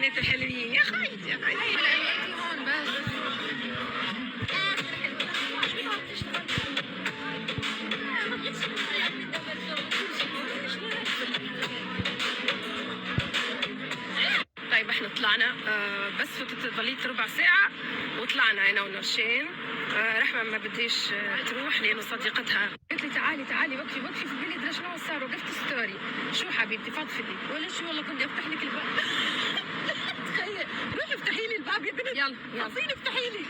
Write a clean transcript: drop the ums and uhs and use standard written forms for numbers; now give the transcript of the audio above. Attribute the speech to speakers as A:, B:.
A: بنات الحلوين يا خايتي يا خايتي.
B: انتي هون بس.
A: طيب احنا طلعنا بس فتت ضليت ربع ساعة وطلعنا انا ونرشين. رحمة ما بديش تروح لانه صديقتها قالت لي تعالي تعالي وقفي وقفي في البلد. لا شنو صار؟ وقفت ستوري. شو حبيبتي فضفضي؟ ولا شو والله كنت افتح لك الباب. تخيل روحي افتحي لي الباب يا بنت.
B: يلا يلا
A: افتحي لي.